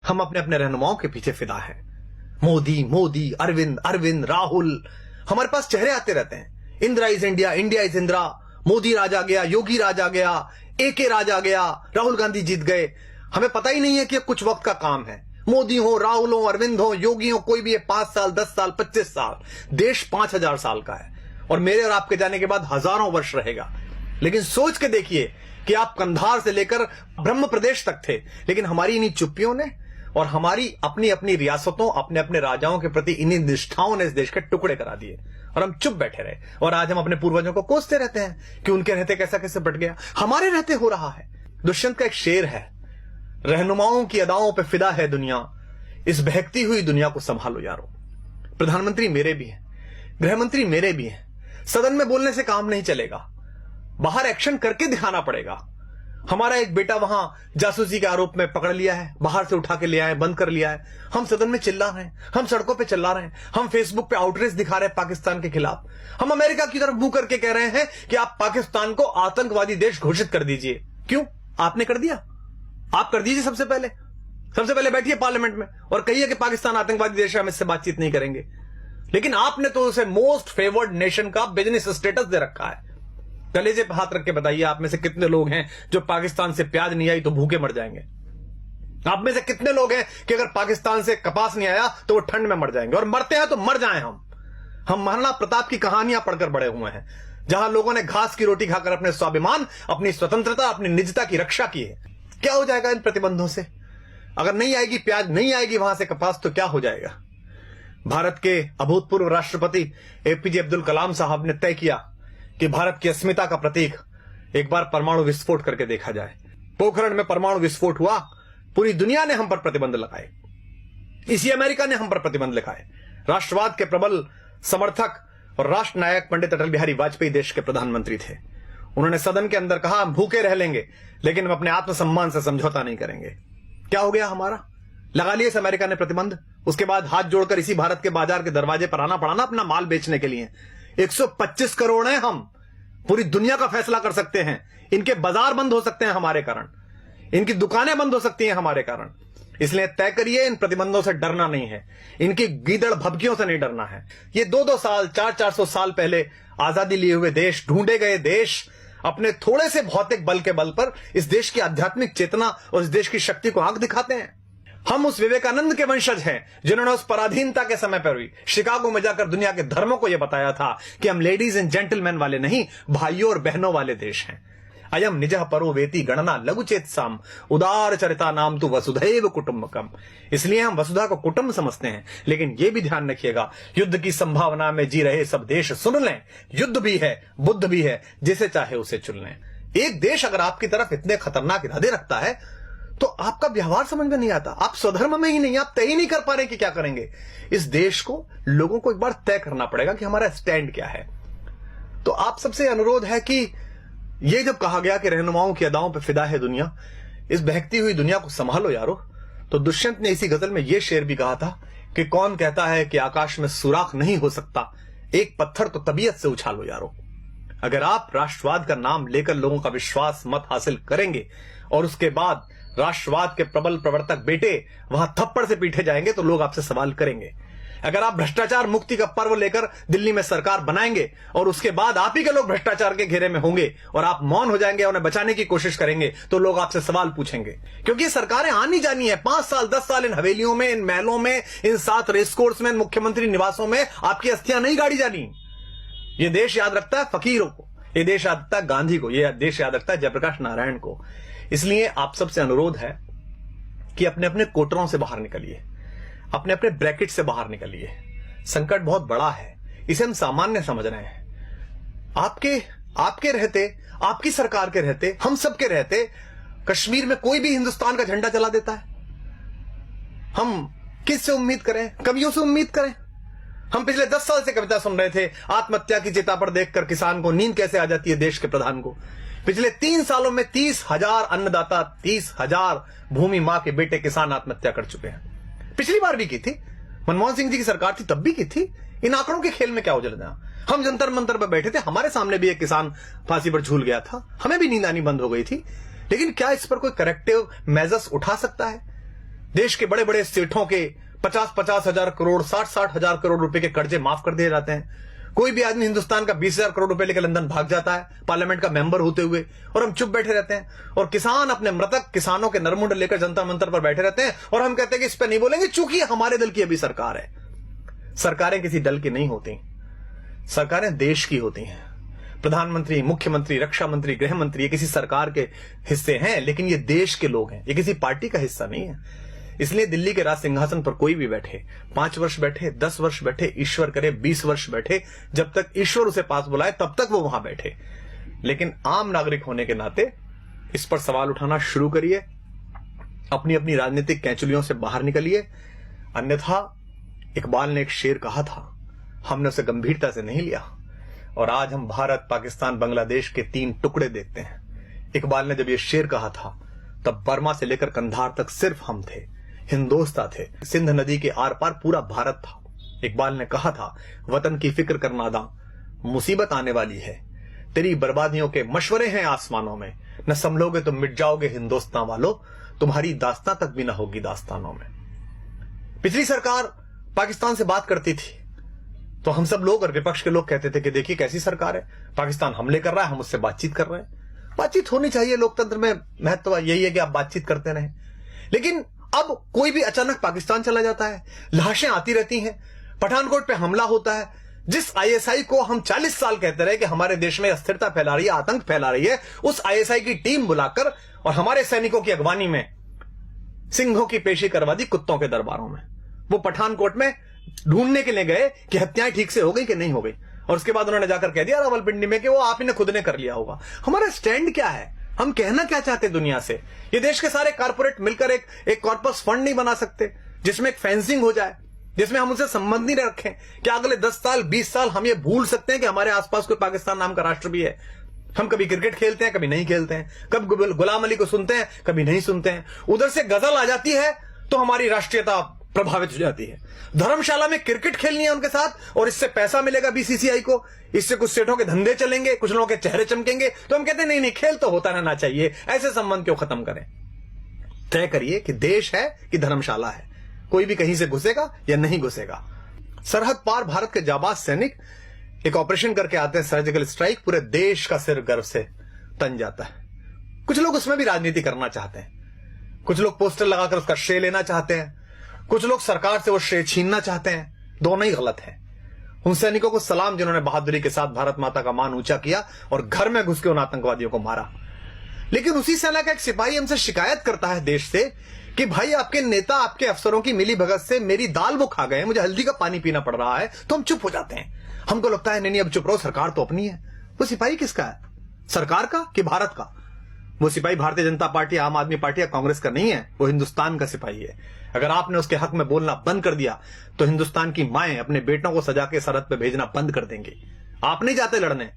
हम अपने अपने रहनुमाओं के पीछे फिदा हैं। मोदी मोदी, अरविंद अरविंद, राहुल, हमारे पास चेहरे आते रहते हैं। Indira is India, India is Indira, Modi राज आ गया, योगी राज आ गया, एके राज आ गया, राहुल गांधी जीत गए। हमें पता ही नहीं है कि कुछ वक्त का काम है। मोदी हो, राहुल हो, अरविंद हो, योगी हो, कोई भी है, 5 साल, 10 साल, 25 साल, देश 5000 साल का है और मेरे और आपके जाने के बाद हजारों वर्ष रहेगा। लेकिन सोच के देखिए कि आप कंधार से लेकर ब्रह्म प्रदेश तक थे, लेकिन हमारी इन्हीं चुप्पियों ने और हमारी अपनी अपनी रियासतों, अपने अपने राजाओं के प्रति इन्हीं निष्ठाओं ने इस देश के टुकड़े करा दिए और हम चुप बैठे रहे। और आज हम अपने पूर्वजों को कोसते रहते हैं कि उनके रहते कैसा कैसे बट गया, हमारे रहते हो रहा है। दुष्यंत का एक शेर है, रहनुमाओं की अदाओं पे फिदा है दुनिया, इस बहकती हुई दुनिया को संभालो यारो। प्रधानमंत्री मेरे भी हैं, गृहमंत्री मेरे भी हैं। सदन में बोलने से काम नहीं चलेगा, बाहर एक्शन करके दिखाना पड़ेगा। हमारा एक बेटा वहां जासूसी के आरोप में पकड़ लिया है, बाहर से उठा के ले आए, बंद कर लिया है। हम सदन में चिल्ला रहे हैं, हम सड़कों पे चिल्ला रहे हैं, हम फेसबुक पे आउटरीच दिखा रहे हैं पाकिस्तान के खिलाफ। हम अमेरिका की तरफ मुंह करके कह रहे हैं कि आप पाकिस्तान को आतंकवादी देश घोषित कर दीजिए। क्यों? आपने कर दिया, आप कर दीजिए। सबसे पहले बैठिए पार्लियामेंट में और कहिए कि पाकिस्तान आतंकवादी देश है, हम इससे बातचीत नहीं करेंगे। लेकिन आपने तो उसे मोस्ट फेवर्ड नेशन का बिजनेस स्टेटस दे रखा है। कलेजे पे हाथ रख के बताइए, आप में से कितने लोग हैं जो पाकिस्तान से प्याज नहीं आई तो भूखे मर जाएंगे? आप में से कितने लोग हैं कि अगर पाकिस्तान से कपास नहीं आया तो वो ठंड में मर जाएंगे? और मरते हैं तो मर जाएं हम महाराणा प्रताप की कहानियां पढ़कर बड़े हुए हैं, जहां लोगों ने घास की रोटी खाकर अपने स्वाभिमान, अपनी स्वतंत्रता, अपनी निजता की रक्षा की है। क्या हो जाएगा इन प्रतिबंधों से? अगर नहीं आएगी प्याज, नहीं आएगी वहां से कपास, तो क्या हो जाएगा? भारत के अभूतपूर्व राष्ट्रपति एपीजे अब्दुल कलाम साहब ने तय किया कि भारत की अस्मिता का प्रतीक एक बार परमाणु विस्फोट करके देखा जाए। पोखरण में परमाणु विस्फोट हुआ, पूरी दुनिया ने हम पर प्रतिबंध लगाए, इसी अमेरिका ने हम पर प्रतिबंध लगाए। राष्ट्रवाद के प्रबल समर्थक और राष्ट्र नायक पंडित अटल बिहारी वाजपेयी देश के प्रधानमंत्री थे। उन्होंने सदन के अंदर कहा, हम भूखे रह लेंगे लेकिन हम अपने आत्मसम्मान से समझौता नहीं करेंगे। क्या हो गया हमारा? लगा लिए इस अमेरिका ने प्रतिबंध। उसके बाद हाथ जोड़कर इसी भारत के बाजार के दरवाजे पर आना पड़ा ना अपना माल बेचने के लिए। 125 करोड़ हैं हम, पूरी दुनिया का फैसला कर सकते हैं। इनके बाजार बंद हो सकते हैं हमारे कारण, इनकी दुकानें बंद हो सकती हैं हमारे कारण। इसलिए तय करिए, इन प्रतिबंधों से डरना नहीं है, इनकी गीदड़ भभकियों से नहीं डरना है। ये 2-2 साल, 400-400 साल पहले आजादी लिए हुए देश, ढूंढे गए देश, अपने थोड़े से भौतिक बल के बल पर इस देश की आध्यात्मिक चेतना और इस देश की शक्ति को आंख दिखाते हैं। हम उस विवेकानंद के वंशज हैं जिन्होंने उस पराधीनता के समय पर भी शिकागो में जाकर दुनिया के धर्मों को यह बताया था कि हम लेडीज एंड जेंटलमैन वाले नहीं, भाइयों और बहनों वाले देश हैं। अयम निजः परो वेति गणना लघुचेत साम उदार चरिता नाम तु वसुधैव कुटुंबकम। इसलिए हम वसुधा को कुटुंब समझते हैं। लेकिन यह भी ध्यान रखिएगा, युद्ध की संभावना में जी रहे सब देश सुन लें, युद्ध भी है, बुद्ध भी है, जिसे चाहे उसे चुन लें। एक देश अगर आपकी तरफ इतने खतरनाक इरादे रखता है तो आपका व्यवहार समझ में नहीं आता, आप स्वधर्म में ही नहीं, आप तय ही नहीं कर पा रहे कि क्या करेंगे। इस देश को, लोगों को एक बार तय करना पड़ेगा कि हमारा स्टैंड क्या है। तो आप सबसे अनुरोध है कि ये जब कहा गया कि रहनुमाओं की अदाओं पर फिदा है दुनिया, इस बहकती हुई दुनिया को संभालो यारो, तो दुष्यंत ने इसी गजल में यह शेर भी कहा था कि कौन कहता है कि आकाश में सुराख नहीं हो सकता, एक पत्थर तो तबीयत से उछालो यारो। अगर आप राष्ट्रवाद का नाम लेकर लोगों का विश्वास मत हासिल करेंगे और उसके बाद राष्ट्रवाद के प्रबल प्रवर्तक बेटे वहां थप्पड़ से पीटे जाएंगे तो लोग आपसे सवाल करेंगे। अगर आप भ्रष्टाचार मुक्ति का पर्व लेकर दिल्ली में सरकार बनाएंगे और उसके बाद आप ही के लोग भ्रष्टाचार के घेरे में होंगे और आप मौन हो जाएंगे, उन्हें बचाने की कोशिश करेंगे, तो लोग आपसे सवाल पूछेंगे। क्योंकि सरकारें आनी जानी है, 5 साल 10 साल इन हवेलियों में, इन महलों में, इन 7 रेसकोर्स में, मुख्यमंत्री निवासों में आपकी अस्थियां नहीं गाड़ी जानी। यह देश याद रखता है फकीरों को, यह देश याद रखता है गांधी को, यह देश याद रखता है जयप्रकाश नारायण को। इसलिए आप सबसे अनुरोध है कि अपने अपने कोटरों से बाहर निकलिए, अपने अपने ब्रैकेट से बाहर निकलिए। संकट बहुत बड़ा है, इसे हम सामान्य समझ रहे हैं। आपके रहते, आपकी सरकार के रहते, हम सब के रहते कश्मीर में कोई भी हिंदुस्तान का झंडा जला देता है। हम किससे उम्मीद करें? कवियों से उम्मीद करें? हम पिछले 10 साल से कविता सुन रहे थे, आत्महत्या की चिता पर देखकर किसान को नींद कैसे आ जाती है देश के प्रधान को। पिछले 3 सालों में 30,000 अन्नदाता, 30,000 भूमि मां के बेटे किसान आत्महत्या कर चुके हैं। पिछली बार भी की थी, मनमोहन सिंह जी की सरकार थी तब भी की थी। इन आंकड़ों के खेल में क्या उलझना? हम जंतर मंतर पर बैठे थे, हमारे सामने भी एक किसान फांसी पर झूल गया था, हमें भी नींद आनी बंद हो गई थी। लेकिन क्या इस पर कोई करेक्टिव मेजर्स उठा सकता है? देश के बड़े बड़े सेठों के 50-50 हजार करोड़, 60-60 हजार करोड़ रुपए के कर्जे माफ कर दिए जाते हैं। कोई भी आदमी हिंदुस्तान का 20,000 करोड़ रुपए लेकर लंदन भाग जाता है पार्लियामेंट का मेंबर होते हुए, और हम चुप बैठे रहते हैं। और किसान अपने मृतक किसानों के नरमुंड लेकर जंतर मंतर पर बैठे रहते हैं, और हम कहते हैं कि इस पर नहीं बोलेंगे चूंकि हमारे दल की अभी सरकार है। सरकारें किसी दल की नहीं होती, सरकारें देश की होती हैं। प्रधानमंत्री, मुख्यमंत्री, रक्षा मंत्री, गृह मंत्री ये किसी सरकार के हिस्से हैं, लेकिन ये देश के लोग हैं, ये किसी पार्टी का हिस्सा नहीं है। इसलिए दिल्ली के राज सिंहासन पर कोई भी बैठे, 5 वर्ष बैठे, 10 वर्ष बैठे, ईश्वर करे 20 वर्ष बैठे, जब तक ईश्वर उसे पास बुलाए तब तक वो वहां बैठे। लेकिन आम नागरिक होने के नाते इस पर सवाल उठाना शुरू करिए, अपनी अपनी राजनीतिक कैंचुलियों से बाहर निकलिए। अन्यथा इकबाल ने एक शेर कहा था, हमने उसे गंभीरता से नहीं लिया, और आज हम भारत, पाकिस्तान, बांग्लादेश के 3 टुकड़े देखते हैं। इकबाल ने जब यह शेर कहा था तब बर्मा से लेकर कंधार तक सिर्फ हम थे, हिंदोस्तां थे, सिंध नदी के आर पार पूरा भारत था। इकबाल ने कहा था, वतन की फिक्र कर नादां, मुसीबत आने वाली है, तेरी बर्बादियों के मशवरे हैं आसमानों में, न संभलोगे तो मिट जाओगे हिंदोस्तां वालों, तुम्हारी दास्तां तक भी न होगी दास्तानों में। पिछली सरकार पाकिस्तान से बात करती थी तो हम सब लोग और विपक्ष के लोग कहते थे कि देखिए कैसी सरकार है, पाकिस्तान हमले कर रहा है, हम उससे बातचीत कर रहे हैं। बातचीत होनी चाहिए, लोकतंत्र में महत्व यही है कि आप बातचीत करते रहें। लेकिन अब कोई भी अचानक पाकिस्तान चला जाता है, लाशें आती रहती हैं, पठानकोट पे हमला होता है। जिस आईएसआई को हम 40 साल कहते रहे कि हमारे देश में अस्थिरता फैला रही है, आतंक फैला रही है, उस आईएसआई की टीम बुलाकर और हमारे सैनिकों की अगवानी में सिंहों की पेशी करवा दी कुत्तों के दरबारों में। वो पठानकोट में ढूंढने के लिए गए कि हत्याएं ठीक से हो गई कि नहीं हो गई, और उसके बाद उन्होंने जाकर कह दिया रावलपिंडी में कि वो आप ही ने खुद ने कर लिया होगा। हमारा स्टैंड क्या है, हम कहना क्या चाहते हैं दुनिया से? ये देश के सारे कारपोरेट मिलकर एक कॉर्पस फंड नहीं बना सकते जिसमें एक फेंसिंग हो जाए, जिसमें हम उनसे संबंध नहीं रखें? क्या अगले 10 साल 20 साल हम ये भूल सकते हैं कि हमारे आसपास कोई पाकिस्तान नाम का राष्ट्र भी है? हम कभी क्रिकेट खेलते हैं, कभी नहीं खेलते हैं, कभी गुलाम अली को सुनते हैं, कभी नहीं सुनते हैं। उधर से गजल आ जाती है तो हमारी राष्ट्रीयता प्रभावित हो जाती है। धर्मशाला में क्रिकेट खेलनी है उनके साथ और इससे पैसा मिलेगा बीसीसीआई को, इससे कुछ सेठों के धंधे चलेंगे, कुछ लोगों के चेहरे चमकेंगे, तो हम कहते हैं नहीं नहीं, खेल तो होता रहना चाहिए, ऐसे संबंध क्यों खत्म करें? तय करिए कि देश है कि धर्मशाला है, कोई भी कहीं से घुसेगा या नहीं घुसेगा। सरहद पार भारत के जाबाज सैनिक एक ऑपरेशन करके आते हैं, सर्जिकल स्ट्राइक, पूरे देश का सिर गर्व से तन जाता है। कुछ लोग उसमें भी राजनीति करना चाहते हैं, कुछ लोग पोस्टर लगाकर उसका श्रेय लेना चाहते हैं, कुछ लोग सरकार से वो श्रेय छीनना चाहते हैं। दोनों ही गलत हैं। उन सैनिकों को सलाम जिन्होंने बहादुरी के साथ भारत माता का मान ऊंचा किया और घर में घुस के उन आतंकवादियों को मारा। लेकिन उसी सेना का एक सिपाही हमसे शिकायत करता है देश से कि भाई आपके नेता, आपके अफसरों की मिली भगत से मेरी दाल वो खा गए, मुझे हल्दी का पानी पीना पड़ रहा है। तो हम चुप हो जाते हैं। हमको लगता है नहीं नहीं अब चुप रहो, सरकार तो अपनी है। वो सिपाही किसका है, सरकार का कि भारत का? वो सिपाही भारतीय जनता पार्टी, आम आदमी पार्टी या कांग्रेस का नहीं है, वो हिंदुस्तान का सिपाही है। अगर आपने उसके हक में बोलना बंद कर दिया तो हिंदुस्तान की माएं अपने बेटों को सजा के सरहद पे भेजना बंद कर देंगी। आप नहीं जाते लड़ने,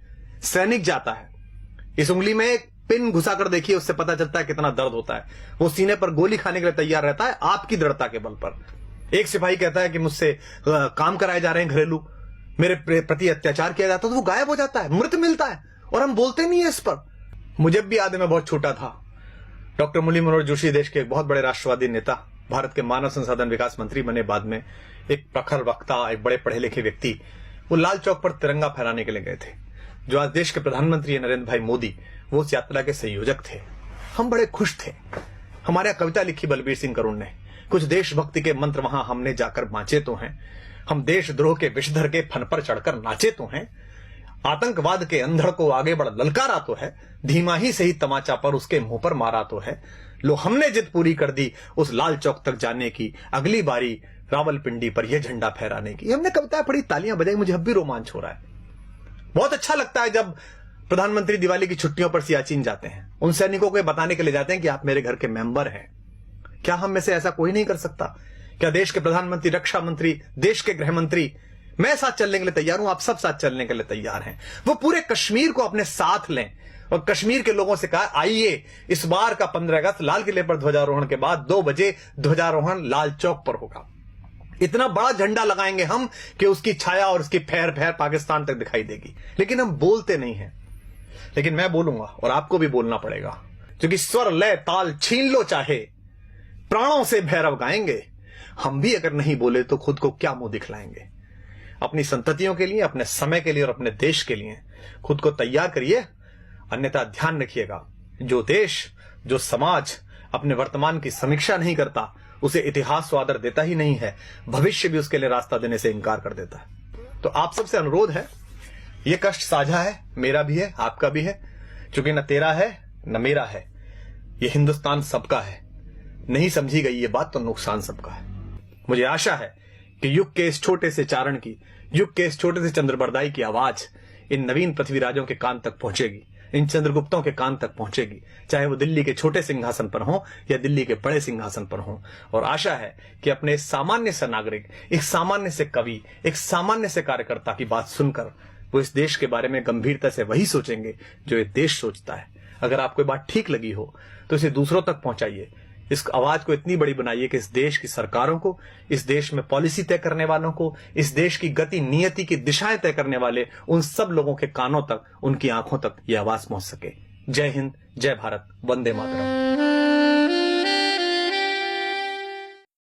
सैनिक जाता है। इस उंगली में एक पिन घुसा कर देखिए, उससे पता चलता है कितना दर्द होता है। वो सीने पर गोली खाने के लिए तैयार रहता है आपकी दृढ़ता के बल पर। एक सिपाही कहता है कि मुझसे काम कराए जा रहे हैं घरेलू, मेरे प्रति अत्याचार किया जाता है, तो वो गायब हो जाता है, मृत मिलता है, और हम बोलते नहीं है इस पर। मुझे भी याद है, मैं बहुत छोटा था, डॉक्टर मुरली मनोहर जोशी देश के एक बहुत बड़े राष्ट्रवादी नेता, भारत के मानव संसाधन विकास मंत्री बने बाद में, एक प्रखर वक्ता, एक बड़े पढ़े लिखे व्यक्ति, वो लाल चौक पर तिरंगा फहराने के लिए गए थे। जो आज देश के प्रधानमंत्री है नरेंद्र भाई मोदी, वो उस यात्रा के संयोजक थे। हम बड़े खुश थे। हमारे यहाँ कविता लिखी बलबीर सिंह करुण ने, कुछ देशभक्ति के मंत्र वहां हमने जाकर बांचे तो हैं, हम देशद्रोह के विषधर के फन पर चढ़कर नाचे तो हैं, आतंकवाद के अंधड़ को आगे बढ़ ललकारा तो है, धीमा ही सही तमाचा पर उसके मुंह पर मारा तो है। लो हमने जिद पूरी कर दी उस लाल चौक तक जाने की, अगली बारी रावलपिंडी पर यह झंडा फहराने की। हमने कविताएं पढ़ी, तालियां बजाई, मुझे अब भी रोमांच हो रहा है। बहुत अच्छा लगता है जब प्रधानमंत्री दिवाली की छुट्टियों पर सियाचिन जाते हैं, उन सैनिकों को बताने के लिए जाते हैं कि आप मेरे घर के मेंबर हैं। क्या हम में से ऐसा कोई नहीं कर सकता? क्या देश के प्रधानमंत्री, रक्षा मंत्री, देश के गृह मंत्री, मैं साथ चलने के लिए तैयार हूं, आप सब साथ चलने के लिए तैयार हैं। वो पूरे कश्मीर को अपने साथ लें और कश्मीर के लोगों से कहा आइए इस बार का 15 अगस्त लाल किले पर ध्वजारोहण के बाद 2 बजे ध्वजारोहण लाल चौक पर होगा। इतना बड़ा झंडा लगाएंगे हम कि उसकी छाया और उसकी फैर फैर पाकिस्तान तक दिखाई देगी। लेकिन हम बोलते नहीं हैं। लेकिन मैं बोलूंगा और आपको भी बोलना पड़ेगा, क्योंकि स्वर लय ताल छीन लो चाहे, प्राणों से भैरव गाएंगे। हम भी अगर नहीं बोले तो खुद को क्या मुंह दिखलाएंगे। अपनी संततियों के लिए, अपने समय के लिए और अपने देश के लिए खुद को तैयार करिए। अन्यथा ध्यान रखिएगा, जो देश, जो समाज अपने वर्तमान की समीक्षा नहीं करता, उसे इतिहास तो आदर देता ही नहीं है, भविष्य भी उसके लिए रास्ता देने से इनकार कर देता है। तो आप सबसे अनुरोध है, यह कष्ट साझा है, मेरा भी है, आपका भी है, क्योंकि न तेरा है न मेरा है, यह हिंदुस्तान सबका है। नहीं समझी गई ये बात तो नुकसान सबका है। मुझे आशा है कि युग के इस छोटे से चारण की, युग के इस छोटे से चंद्रबरदाई की आवाज इन नवीन पृथ्वीराजों के कान तक पहुंचेगी, इन चंद्रगुप्तों के कान तक पहुंचेगी, चाहे वो दिल्ली के छोटे सिंहासन पर हो या दिल्ली के बड़े सिंहासन पर हो। और आशा है कि अपने सामान्य से नागरिक, एक सामान्य से कवि, एक सामान्य से कार्यकर्ता की बात सुनकर वो इस देश के बारे में गंभीरता से वही सोचेंगे जो ये देश सोचता है। अगर आपको बात ठीक लगी हो तो इसे दूसरों तक पहुंचाइए, इस आवाज को इतनी बड़ी बनाइए कि इस देश की सरकारों को, इस देश में पॉलिसी तय करने वालों को, इस देश की गति नियति की दिशाएं तय करने वाले उन सब लोगों के कानों तक, उनकी आंखों तक यह आवाज पहुंच सके। जय हिंद, जय भारत, वंदे मातरम।